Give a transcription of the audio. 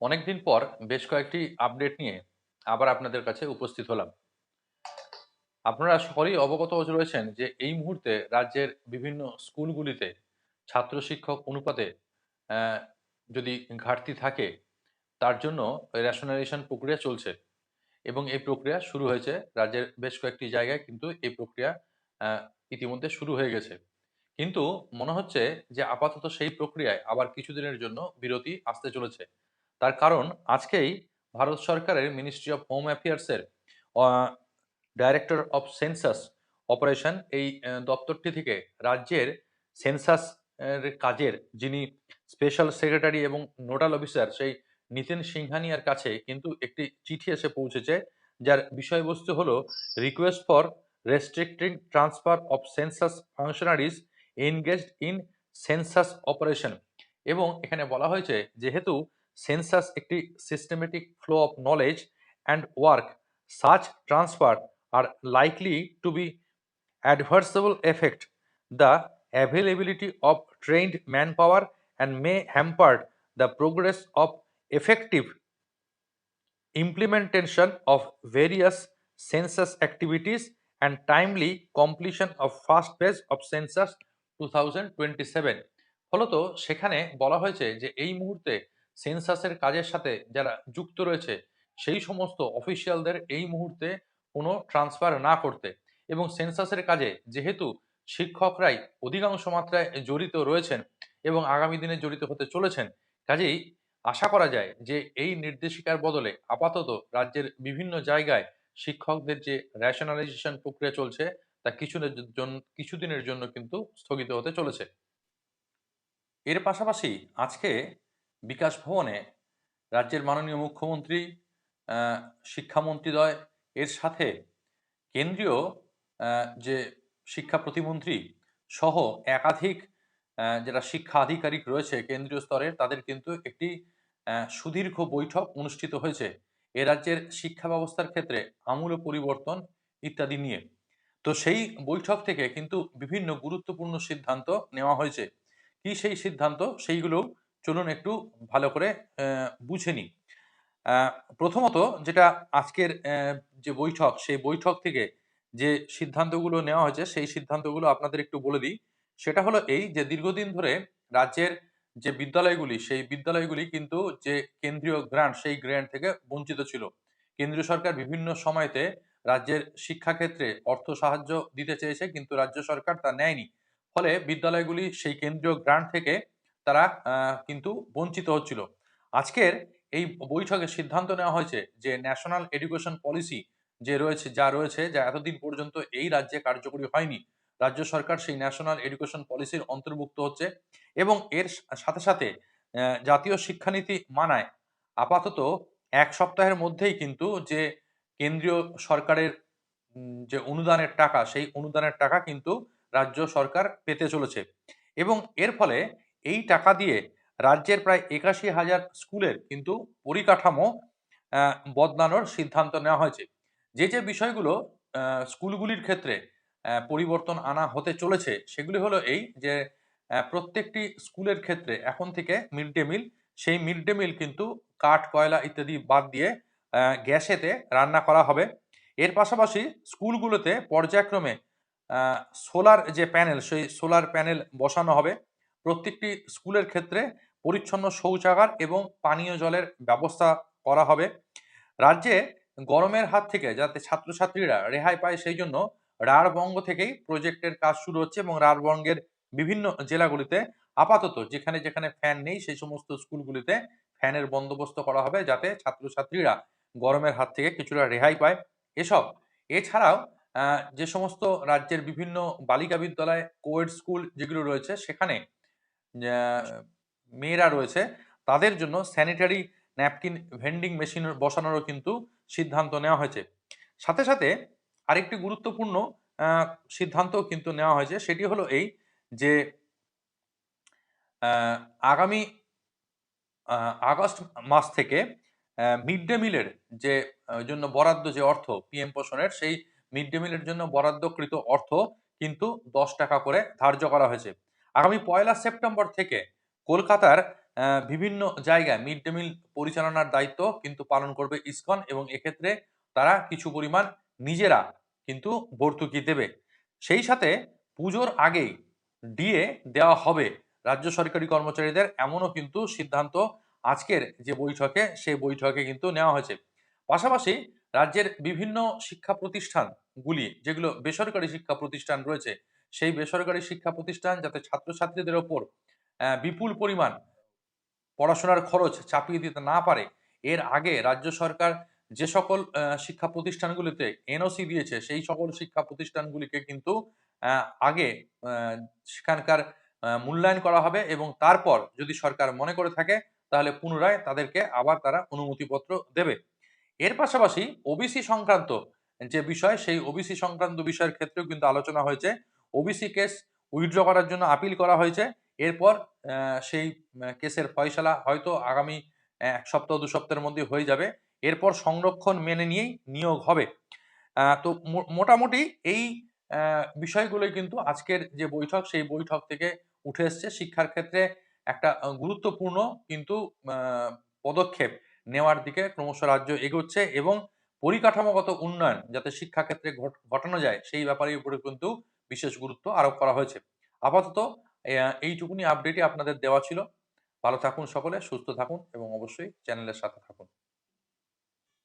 অনেকদিন পর বেশ কয়েকটি আপডেট নিয়ে আবার আপনাদের কাছে উপস্থিত হলাম। আপনারা সকলেই অবগত রয়েছেন যে এই মুহূর্তে রাজ্যের বিভিন্ন স্কুলগুলিতে ছাত্র শিক্ষক অনুপাতে আহ, যদি ঘাটতি থাকে তার জন্য রেশনালাইজেশন প্রক্রিয়া চলছে এবং এই প্রক্রিয়া শুরু হয়েছে রাজ্যের বেশ কয়েকটি জায়গায়, কিন্তু এই প্রক্রিয়া আহ, ইতিমধ্যে শুরু হয়ে গেছে। কিন্তু মনে হচ্ছে যে আপাতত সেই প্রক্রিয়ায় আবার কিছুদিনের জন্য বিরতি আসতে চলেছে। তার কারণ আজকেই ভারত সরকারের মিনিস্ট্রি অফ হোম অ্যাফেয়ার্সের ডাইরেক্টর অফ সেন্সাস অপারেশন এই দপ্তরটি থেকে রাজ্যের সেন্সাস এর কাজের যিনি স্পেশাল সেক্রেটারি এবং নোডাল অফিসার সেই নিতিন সিংহানিয়ার কাছে কিন্তু একটি চিঠি এসে পৌঁছেছে, যার বিষয়বস্তু হলো request for রেস্ট্রিক্টিং transfer of census functionaries engaged in census operation. এবং এখানে বলা হয়েছে যেহেতু সেন্সাস একটি systematic flow of knowledge and work, such transfer are likely to be adversely affect the availability of trained manpower and may hamper the progress of effective implementation of various census activities and timely completion of first phase of census 2027। ফলত সেখানে বলা হয়েছে যে এই মুহূর্তে সেন্সাসের কাজের সাথে যারা যুক্ত রয়েছে সেই সমস্ত অফিসিয়ালদের এই মুহূর্তে কোনো ট্রান্সফার না করতে, এবং সেন্সাসের কাজে যেহেতু শিক্ষকরাই অধিকাংশ মাত্রায় জড়িত রয়েছেন এবং আগামী দিনে জড়িত হতে চলেছেন, কাজেই আশা করা যায় যে এই নির্দেশিকার বদলে আপাতত রাজ্যের বিভিন্ন জায়গায় শিক্ষকদের যে রেশনালাইজেশন প্রক্রিয়া চলছে তা কিছুদিনের জন্য কিন্তু স্থগিত হতে চলেছে। এর পাশাপাশি আজকে বিকাশ ভবনে রাজ্যের মাননীয় মুখ্যমন্ত্রী, শিক্ষামন্ত্রীদ্বয়, এর সাথে কেন্দ্রীয় যে শিক্ষা প্রতিমন্ত্রী সহ একাধিক যারা শিক্ষা আধিকারিক রয়েছে কেন্দ্রীয় স্তরের, তাদের কিন্তু একটি সুদীর্ঘ বৈঠক অনুষ্ঠিত হয়েছে এ রাজ্যের শিক্ষা ব্যবস্থার ক্ষেত্রে আমূল পরিবর্তন ইত্যাদি নিয়ে। তো সেই বৈঠক থেকে কিন্তু বিভিন্ন গুরুত্বপূর্ণ সিদ্ধান্ত নেওয়া হয়েছে। কি সেই সিদ্ধান্ত, সেইগুলো চলুন একটু ভালো করে বুঝে নিই। আহ, প্রথমত যেটা আজকের যে বৈঠক, সেই বৈঠক থেকে যে সিদ্ধান্তগুলো নেওয়া হয়েছে সেই সিদ্ধান্তগুলো আপনাদের একটু বলে দিই। সেটা হলো এই যে দীর্ঘদিন ধরে রাজ্যের যে বিদ্যালয়গুলি, সেই বিদ্যালয়গুলি কিন্তু যে কেন্দ্রীয় গ্রান্ট, সেই গ্রান্ট থেকে বঞ্চিত ছিল। কেন্দ্রীয় সরকার বিভিন্ন সময়তে রাজ্যের শিক্ষাক্ষেত্রে অর্থ সাহায্য দিতে চেয়েছে, কিন্তু রাজ্য সরকার তা নেয়নি। ফলে বিদ্যালয়গুলি সেই কেন্দ্রীয় গ্রান্ট থেকে তারা কিন্তু বঞ্চিত হচ্ছিল। আজকের এই বৈঠকে সিদ্ধান্ত নেওয়া হয়েছে যে ন্যাশনাল এডুকেশন পলিসি যা এতদিন পর্যন্ত এই রাজ্যে কার্যকরী হয়নি, রাজ্য সরকার সেই ন্যাশনাল এডুকেশন পলিসির অন্তর্ভুক্ত হচ্ছে এবং এর সাথে সাথে জাতীয় শিক্ষানীতি মানায় আপাতত এক সপ্তাহের মধ্যেই কিন্তু যে কেন্দ্রীয় সরকারের যে অনুদানের টাকা, সেই অনুদানের টাকা কিন্তু রাজ্য সরকার পেতে চলেছে। এবং এর ফলে এই টাকা দিয়ে রাজ্যের প্রায় ৮১,০০০ স্কুলের কিন্তু পরিকাঠামো বদলানোর সিদ্ধান্ত নেওয়া হয়েছে। যে বিষয়গুলো স্কুলগুলির ক্ষেত্রে পরিবর্তন আনা হতে চলেছে সেগুলি হলো এই যে প্রত্যেকটি স্কুলের ক্ষেত্রে এখন থেকে মিড ডে মিল, সেই মিড ডে মিল কিন্তু কাঠ, কয়লা ইত্যাদি বাদ দিয়ে গ্যাসেতে রান্না করা হবে। এর পাশাপাশি স্কুলগুলোতে পর্যায়ক্রমে সোলার যে প্যানেল, সেই সোলার প্যানেল বসানো হবে। প্রত্যেকটি স্কুলের ক্ষেত্রে পরিচ্ছন্ন শৌচাগার এবং পানীয় জলের ব্যবস্থা করা হবে। রাজ্যে গরমের হাত থেকে যাতে ছাত্রছাত্রীরা রেহাই পায় সেই জন্য রাঢ়বঙ্গ থেকেই প্রজেক্টের কাজ শুরু হচ্ছে এবং রাঢ়বঙ্গের বিভিন্ন জেলাগুলিতে আপাতত যেখানে যেখানে ফ্যান নেই সেই সমস্ত স্কুলগুলিতে ফ্যানের বন্দোবস্ত করা হবে যাতে ছাত্রছাত্রীরা গরমের হাত থেকে কিছুটা রেহাই পায়। এছাড়াও যে সমস্ত রাজ্যের বিভিন্ন বালিকা বিদ্যালয়, কোয়েড স্কুল যেগুলো রয়েছে সেখানে মেয়েরা রয়েছে, তাদের জন্য স্যানিটারি ন্যাপকিন ভেন্ডিং মেশিন বসানোরও কিন্তু সিদ্ধান্ত নেওয়া হয়েছে। সাথে সাথে আরেকটি গুরুত্বপূর্ণ সিদ্ধান্ত কিন্তু নেওয়া হয়েছে, সেটি হলো এই যে আগামী আগস্ট মাস থেকে মিড ডে মিলের যে জন্য বরাদ্দ যে অর্থ পিএম পোষণের, সেই মিড ডে মিলের জন্য বরাদ্দকৃত অর্থ কিন্তু 10 টাকা করে ধার্য করা হয়েছে। আগামী 1 সেপ্টেম্বর থেকে কলকাতার বিভিন্ন জায়গায় মিড ডে মিল পরিচালনার দায়িত্ব কিন্তু পালন করবে ইসকন, এবং এক্ষেত্রে তারা কিছু পরিমাণ নিজেরা কিন্তু ভর্তুকি দেবে। সেই সাথে পুজোর আগেই ডিএ দেওয়া হবে রাজ্য সরকারি কর্মচারীদের, এমনও কিন্তু সিদ্ধান্ত আজকের যে বৈঠকে সেই বৈঠকে কিন্তু নেওয়া হয়েছে। পাশাপাশি রাজ্যের বিভিন্ন শিক্ষা প্রতিষ্ঠানগুলি, যেগুলো বেসরকারি শিক্ষা প্রতিষ্ঠান রয়েছে, সেই বেসরকারি শিক্ষা প্রতিষ্ঠান যাতে ছাত্রছাত্রীদের ওপর বিপুল পরিমাণ পড়াশোনার খরচ চাপিয়ে দিতে না পারে, এর আগে রাজ্য সরকার যে সকল শিক্ষা প্রতিষ্ঠানগুলিতে এনওসি দিয়েছে, সেই সকল শিক্ষা প্রতিষ্ঠানগুলিকে কিন্তু আগে সেখানকার মূল্যায়ন করা হবে, এবং তারপর যদি সরকার মনে করে থাকে তাহলে পুনরায় তাদেরকে আবার তারা অনুমতিপত্র দেবে। এর পাশাপাশি ওবিসি সংক্রান্ত যে বিষয়, সেই ওবিসি সংক্রান্ত বিষয়ের ক্ষেত্রেও কিন্তু আলোচনা হয়েছে। ওবিসি কেস উইথড্র করার জন্য আপিল করা হয়েছে। এরপর সেই কেসের ফয়সালা হয়তো আগামী ১ সপ্তাহ ২ সপ্তাহের মধ্যে হয়ে যাবে। এরপর সংরক্ষণ মেনে নিয়েই নিয়োগ হবে। তো মোটামুটি এই বিষয়গুলোই কিন্তু আজকের যে বৈঠক, সেই বৈঠক থেকে উঠে এসছে। শিক্ষার ক্ষেত্রে একটা গুরুত্বপূর্ণ কিন্তু আ পদক্ষেপ নেওয়ার দিকে ক্রমশ রাজ্য এগোচ্ছে, এবং পরিকাঠামোগত উন্নয়ন যাতে শিক্ষাক্ষেত্রে ঘটানো যায়, সেই ব্যাপারের উপরে কিন্তু বিশেষ গুরুত্ব আরোপ করা হয়েছে। আপাতত এইটুকুনি আপডেটই আপনাদের দেওয়া ছিল। ভালো থাকুন সকলে, সুস্থ থাকুন এবং অবশ্যই চ্যানেলের সাথে থাকুন।